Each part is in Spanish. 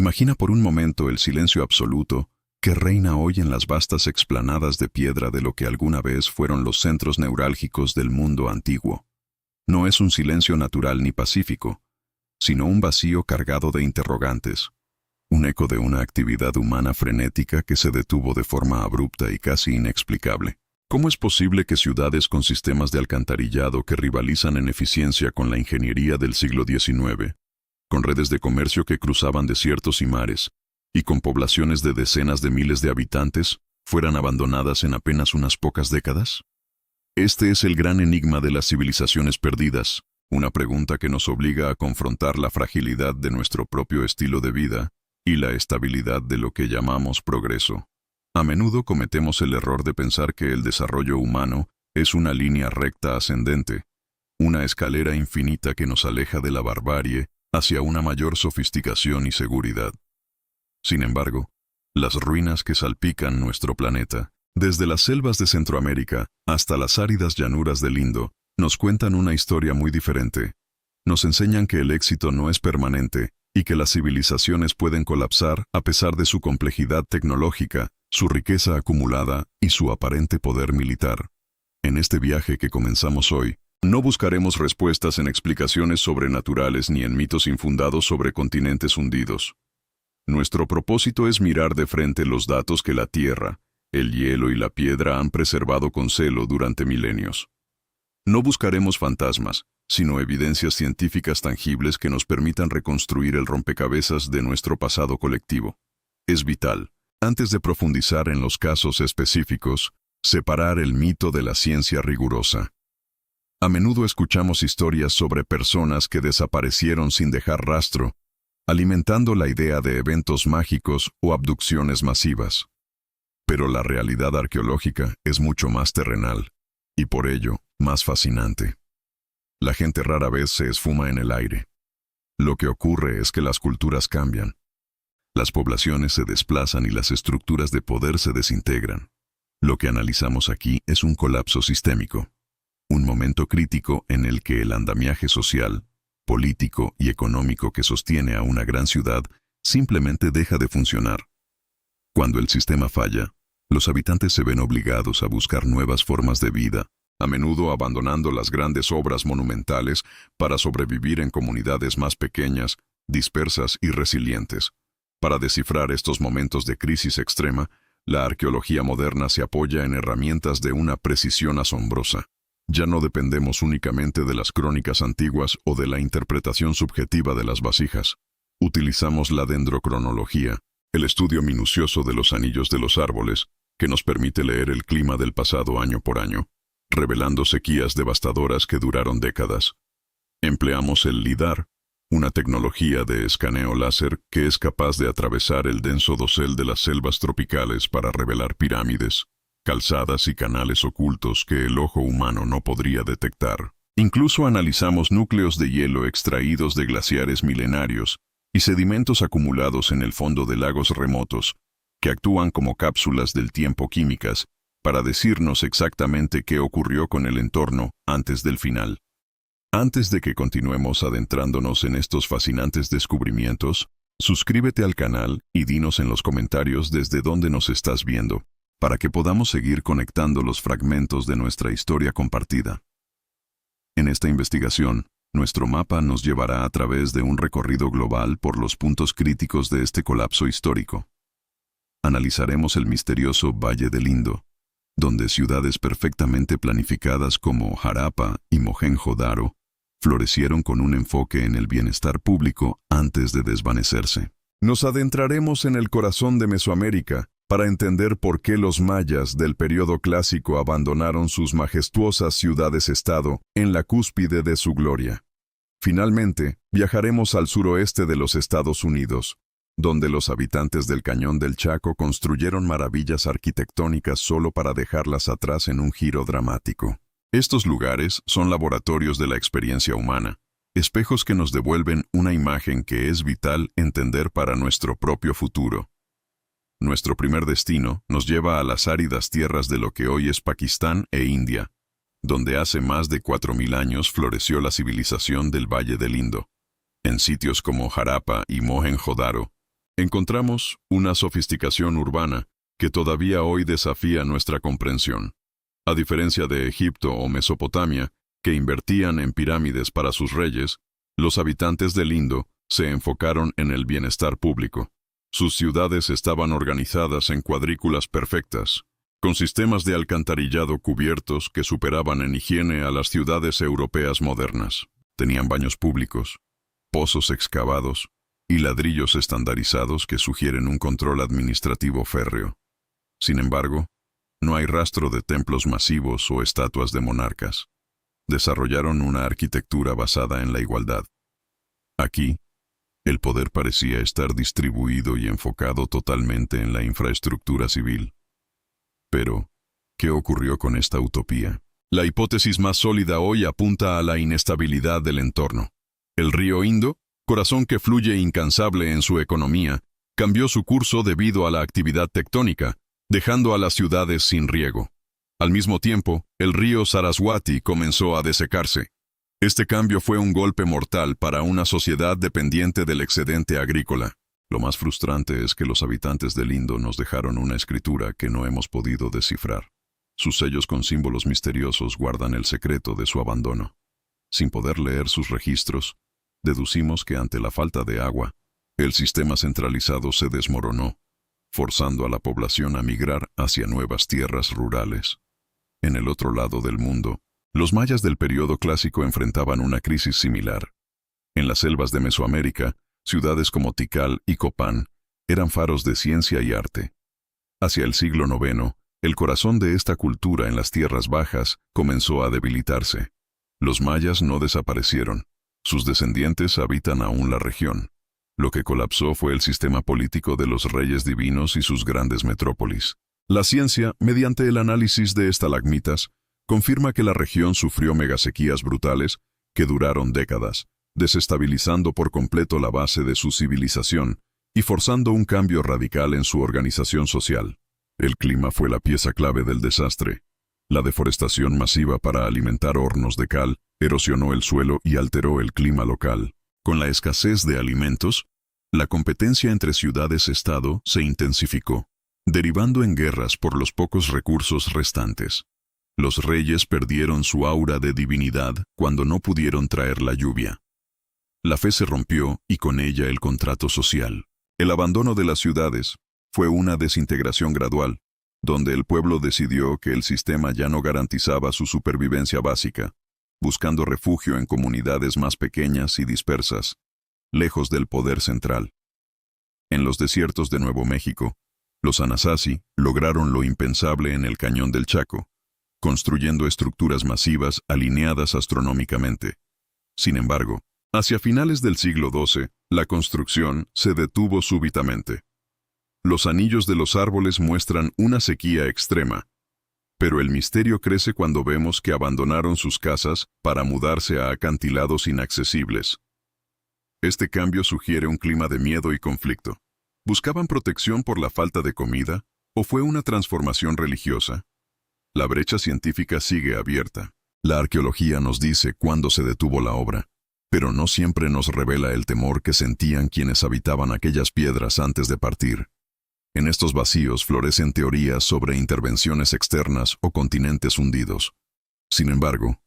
Imagina por un momento el silencio absoluto que reina hoy en las vastas explanadas de piedra de lo que alguna vez fueron los centros neurálgicos del mundo antiguo. No es un silencio natural ni pacífico, sino un vacío cargado de interrogantes, un eco de una actividad humana frenética que se detuvo de forma abrupta y casi inexplicable. ¿Cómo es posible que ciudades con sistemas de alcantarillado que rivalizan en eficiencia con la ingeniería del siglo XIX, con redes de comercio que cruzaban desiertos y mares, y con poblaciones de decenas de miles de habitantes, fueran abandonadas en apenas unas pocas décadas? Este es el gran enigma de las civilizaciones perdidas, una pregunta que nos obliga a confrontar la fragilidad de nuestro propio estilo de vida y la estabilidad de lo que llamamos progreso. A menudo cometemos el error de pensar que el desarrollo humano es una línea recta ascendente, una escalera infinita que nos aleja de la barbarie hacia una mayor sofisticación y seguridad. Sin embargo, las ruinas que salpican nuestro planeta, desde las selvas de Centroamérica hasta las áridas llanuras del Indo, nos cuentan una historia muy diferente. Nos enseñan que el éxito no es permanente y que las civilizaciones pueden colapsar a pesar de su complejidad tecnológica, su riqueza acumulada y su aparente poder militar. En este viaje que comenzamos hoy, no buscaremos respuestas en explicaciones sobrenaturales ni en mitos infundados sobre continentes hundidos. Nuestro propósito es mirar de frente los datos que la tierra, el hielo y la piedra han preservado con celo durante milenios. No buscaremos fantasmas, sino evidencias científicas tangibles que nos permitan reconstruir el rompecabezas de nuestro pasado colectivo. Es vital, antes de profundizar en los casos específicos, separar el mito de la ciencia rigurosa. A menudo escuchamos historias sobre personas que desaparecieron sin dejar rastro, alimentando la idea de eventos mágicos o abducciones masivas. Pero la realidad arqueológica es mucho más terrenal, y por ello, más fascinante. La gente rara vez se esfuma en el aire. Lo que ocurre es que las culturas cambian. Las poblaciones se desplazan y las estructuras de poder se desintegran. Lo que analizamos aquí es un colapso sistémico, un momento crítico en el que el andamiaje social, político y económico que sostiene a una gran ciudad simplemente deja de funcionar. Cuando el sistema falla, los habitantes se ven obligados a buscar nuevas formas de vida, a menudo abandonando las grandes obras monumentales para sobrevivir en comunidades más pequeñas, dispersas y resilientes. Para descifrar estos momentos de crisis extrema, la arqueología moderna se apoya en herramientas de una precisión asombrosa. Ya no dependemos únicamente de las crónicas antiguas o de la interpretación subjetiva de las vasijas. Utilizamos la dendrocronología, el estudio minucioso de los anillos de los árboles, que nos permite leer el clima del pasado año por año, revelando sequías devastadoras que duraron décadas. Empleamos el LIDAR, una tecnología de escaneo láser que es capaz de atravesar el denso dosel de las selvas tropicales para revelar pirámides, calzadas y canales ocultos que el ojo humano no podría detectar. Incluso analizamos núcleos de hielo extraídos de glaciares milenarios y sedimentos acumulados en el fondo de lagos remotos, que actúan como cápsulas del tiempo químicas para decirnos exactamente qué ocurrió con el entorno antes del final. Antes de que continuemos adentrándonos en estos fascinantes descubrimientos, suscríbete al canal y dinos en los comentarios desde dónde nos estás viendo, para que podamos seguir conectando los fragmentos de nuestra historia compartida. En esta investigación, nuestro mapa nos llevará a través de un recorrido global por los puntos críticos de este colapso histórico. Analizaremos el misterioso Valle del Indo, donde ciudades perfectamente planificadas como Harappa y Mohenjo-Daro florecieron con un enfoque en el bienestar público antes de desvanecerse. Nos adentraremos en el corazón de Mesoamérica para entender por qué los mayas del periodo clásico abandonaron sus majestuosas ciudades-estado en la cúspide de su gloria. Finalmente, viajaremos al suroeste de los Estados Unidos, donde los habitantes del Cañón del Chaco construyeron maravillas arquitectónicas solo para dejarlas atrás en un giro dramático. Estos lugares son laboratorios de la experiencia humana, espejos que nos devuelven una imagen que es vital entender para nuestro propio futuro. Nuestro primer destino nos lleva a las áridas tierras de lo que hoy es Pakistán e India, donde hace más de 4000 años floreció la civilización del Valle del Indo. En sitios como Harappa y Mohenjo-Daro, encontramos una sofisticación urbana que todavía hoy desafía nuestra comprensión. A diferencia de Egipto o Mesopotamia, que invertían en pirámides para sus reyes, los habitantes del Indo se enfocaron en el bienestar público. Sus ciudades estaban organizadas en cuadrículas perfectas, con sistemas de alcantarillado cubiertos que superaban en higiene a las ciudades europeas modernas. Tenían baños públicos, pozos excavados y ladrillos estandarizados que sugieren un control administrativo férreo. Sin embargo, no hay rastro de templos masivos o estatuas de monarcas. Desarrollaron una arquitectura basada en la igualdad. Aquí, el poder parecía estar distribuido y enfocado totalmente en la infraestructura civil. Pero, ¿qué ocurrió con esta utopía? La hipótesis más sólida hoy apunta a la inestabilidad del entorno. El río Indo, corazón que fluye incansable en su economía, cambió su curso debido a la actividad tectónica, dejando a las ciudades sin riego. Al mismo tiempo, el río Saraswati comenzó a desecarse. Este cambio fue un golpe mortal para una sociedad dependiente del excedente agrícola. Lo más frustrante es que los habitantes del Indo nos dejaron una escritura que no hemos podido descifrar. Sus sellos con símbolos misteriosos guardan el secreto de su abandono. Sin poder leer sus registros, deducimos que ante la falta de agua, el sistema centralizado se desmoronó, forzando a la población a migrar hacia nuevas tierras rurales. En el otro lado del mundo, los mayas del período clásico enfrentaban una crisis similar. En las selvas de Mesoamérica, ciudades como Tikal y Copán eran faros de ciencia y arte. Hacia el siglo IX, el corazón de esta cultura en las tierras bajas comenzó a debilitarse. Los mayas no desaparecieron. Sus descendientes habitan aún la región. Lo que colapsó fue el sistema político de los reyes divinos y sus grandes metrópolis. La ciencia, mediante el análisis de estalagmitas, confirma que la región sufrió megasequías brutales que duraron décadas, desestabilizando por completo la base de su civilización y forzando un cambio radical en su organización social. El clima fue la pieza clave del desastre. La deforestación masiva para alimentar hornos de cal erosionó el suelo y alteró el clima local. Con la escasez de alimentos, la competencia entre ciudades-estado se intensificó, derivando en guerras por los pocos recursos restantes. Los reyes perdieron su aura de divinidad cuando no pudieron traer la lluvia. La fe se rompió y con ella el contrato social. El abandono de las ciudades fue una desintegración gradual, donde el pueblo decidió que el sistema ya no garantizaba su supervivencia básica, buscando refugio en comunidades más pequeñas y dispersas, lejos del poder central. En los desiertos de Nuevo México, los Anasazi lograron lo impensable en el Cañón del Chaco, construyendo estructuras masivas alineadas astronómicamente. Sin embargo, hacia finales del siglo XII, la construcción se detuvo súbitamente. Los anillos de los árboles muestran una sequía extrema, pero el misterio crece cuando vemos que abandonaron sus casas para mudarse a acantilados inaccesibles. Este cambio sugiere un clima de miedo y conflicto. ¿Buscaban protección por la falta de comida o fue una transformación religiosa? La brecha científica sigue abierta. La arqueología nos dice cuándo se detuvo la obra, pero no siempre nos revela el temor que sentían quienes habitaban aquellas piedras antes de partir. En estos vacíos florecen teorías sobre intervenciones externas o continentes hundidos. Sin embargo,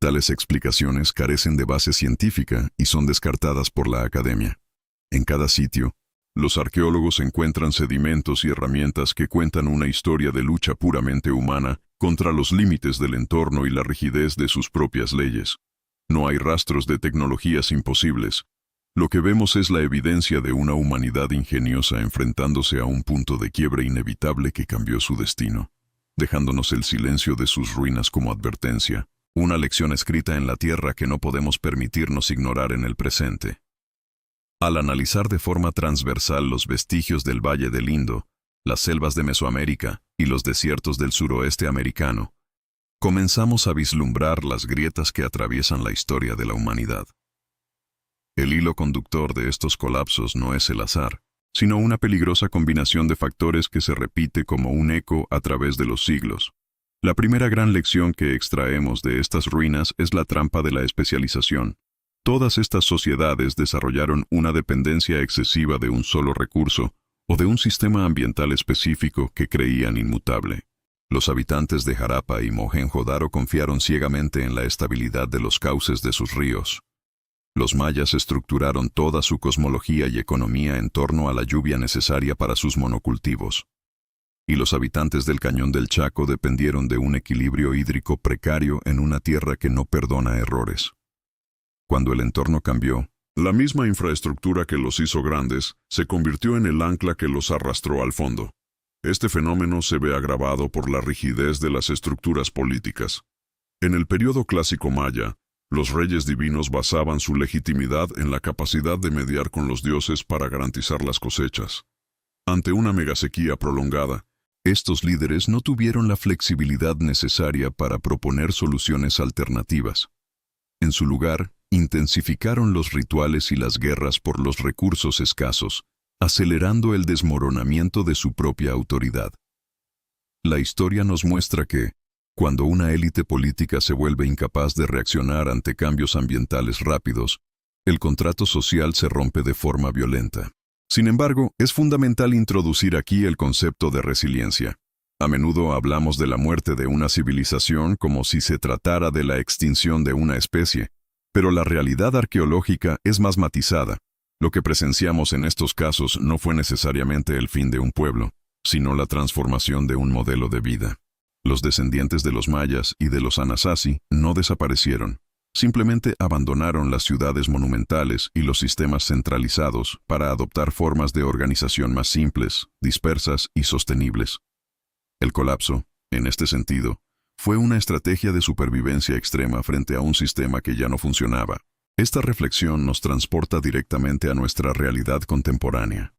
tales explicaciones carecen de base científica y son descartadas por la academia. En cada sitio, los arqueólogos encuentran sedimentos y herramientas que cuentan una historia de lucha puramente humana contra los límites del entorno y la rigidez de sus propias leyes. No hay rastros de tecnologías imposibles. Lo que vemos es la evidencia de una humanidad ingeniosa enfrentándose a un punto de quiebre inevitable que cambió su destino, dejándonos el silencio de sus ruinas como advertencia, una lección escrita en la tierra que no podemos permitirnos ignorar en el presente. Al analizar de forma transversal los vestigios del Valle del Indo, las selvas de Mesoamérica y los desiertos del suroeste americano, comenzamos a vislumbrar las grietas que atraviesan la historia de la humanidad. El hilo conductor de estos colapsos no es el azar, sino una peligrosa combinación de factores que se repite como un eco a través de los siglos. La primera gran lección que extraemos de estas ruinas es la trampa de la especialización. Todas estas sociedades desarrollaron una dependencia excesiva de un solo recurso o de un sistema ambiental específico que creían inmutable. Los habitantes de Harappa y Mohenjo-Daro confiaron ciegamente en la estabilidad de los cauces de sus ríos. Los mayas estructuraron toda su cosmología y economía en torno a la lluvia necesaria para sus monocultivos. Y los habitantes del Cañón del Chaco dependieron de un equilibrio hídrico precario en una tierra que no perdona errores. Cuando el entorno cambió, la misma infraestructura que los hizo grandes se convirtió en el ancla que los arrastró al fondo. Este fenómeno se ve agravado por la rigidez de las estructuras políticas. En el período clásico maya, los reyes divinos basaban su legitimidad en la capacidad de mediar con los dioses para garantizar las cosechas. Ante una megasequía prolongada, estos líderes no tuvieron la flexibilidad necesaria para proponer soluciones alternativas. En su lugar, intensificaron los rituales y las guerras por los recursos escasos, acelerando el desmoronamiento de su propia autoridad. La historia nos muestra que, cuando una élite política se vuelve incapaz de reaccionar ante cambios ambientales rápidos, el contrato social se rompe de forma violenta. Sin embargo, es fundamental introducir aquí el concepto de resiliencia. A menudo hablamos de la muerte de una civilización como si se tratara de la extinción de una especie, pero la realidad arqueológica es más matizada. Lo que presenciamos en estos casos no fue necesariamente el fin de un pueblo, sino la transformación de un modelo de vida. Los descendientes de los mayas y de los Anasazi no desaparecieron, simplemente abandonaron las ciudades monumentales y los sistemas centralizados para adoptar formas de organización más simples, dispersas y sostenibles. El colapso, en este sentido, fue una estrategia de supervivencia extrema frente a un sistema que ya no funcionaba. Esta reflexión nos transporta directamente a nuestra realidad contemporánea.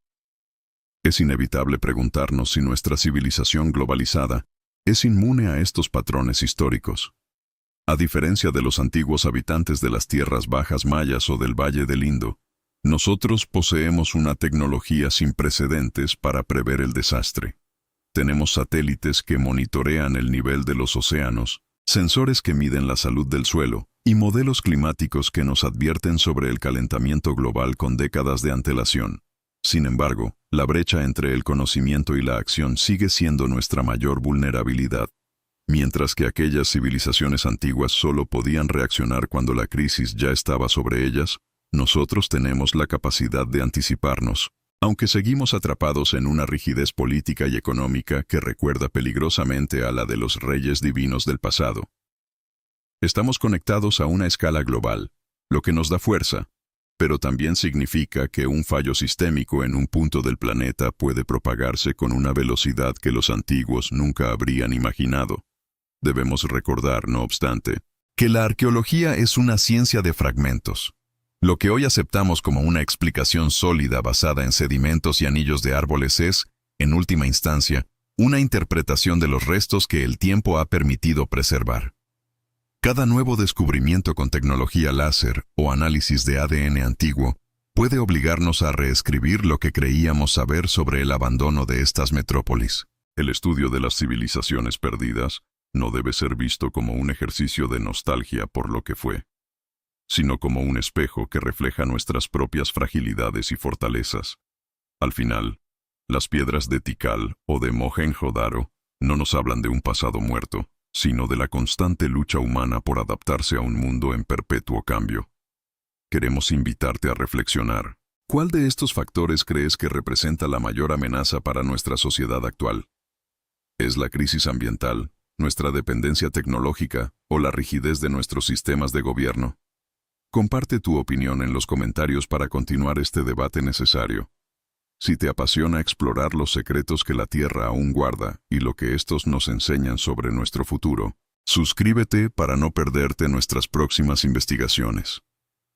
Es inevitable preguntarnos si nuestra civilización globalizada es inmune a estos patrones históricos. A diferencia de los antiguos habitantes de las tierras bajas mayas o del Valle del Indo, nosotros poseemos una tecnología sin precedentes para prever el desastre. Tenemos satélites que monitorean el nivel de los océanos, sensores que miden la salud del suelo, y modelos climáticos que nos advierten sobre el calentamiento global con décadas de antelación. Sin embargo, la brecha entre el conocimiento y la acción sigue siendo nuestra mayor vulnerabilidad. Mientras que aquellas civilizaciones antiguas solo podían reaccionar cuando la crisis ya estaba sobre ellas, nosotros tenemos la capacidad de anticiparnos, aunque seguimos atrapados en una rigidez política y económica que recuerda peligrosamente a la de los reyes divinos del pasado. Estamos conectados a una escala global, lo que nos da fuerza, pero también significa que un fallo sistémico en un punto del planeta puede propagarse con una velocidad que los antiguos nunca habrían imaginado. Debemos recordar, no obstante, que la arqueología es una ciencia de fragmentos. Lo que hoy aceptamos como una explicación sólida basada en sedimentos y anillos de árboles es, en última instancia, una interpretación de los restos que el tiempo ha permitido preservar. Cada nuevo descubrimiento con tecnología láser o análisis de ADN antiguo puede obligarnos a reescribir lo que creíamos saber sobre el abandono de estas metrópolis. El estudio de las civilizaciones perdidas no debe ser visto como un ejercicio de nostalgia por lo que fue, sino como un espejo que refleja nuestras propias fragilidades y fortalezas. Al final, las piedras de Tikal o de Mohenjo-Daro no nos hablan de un pasado muerto, sino de la constante lucha humana por adaptarse a un mundo en perpetuo cambio. Queremos invitarte a reflexionar. ¿Cuál de estos factores crees que representa la mayor amenaza para nuestra sociedad actual? ¿Es la crisis ambiental, nuestra dependencia tecnológica o la rigidez de nuestros sistemas de gobierno? Comparte tu opinión en los comentarios para continuar este debate necesario. Si te apasiona explorar los secretos que la Tierra aún guarda y lo que estos nos enseñan sobre nuestro futuro, suscríbete para no perderte nuestras próximas investigaciones.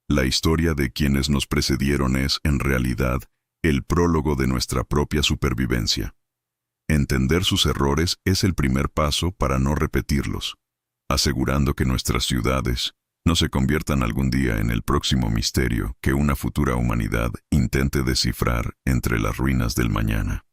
La historia de quienes nos precedieron es, en realidad, el prólogo de nuestra propia supervivencia. Entender sus errores es el primer paso para no repetirlos, asegurando que nuestras ciudades no se conviertan algún día en el próximo misterio que una futura humanidad intente descifrar entre las ruinas del mañana.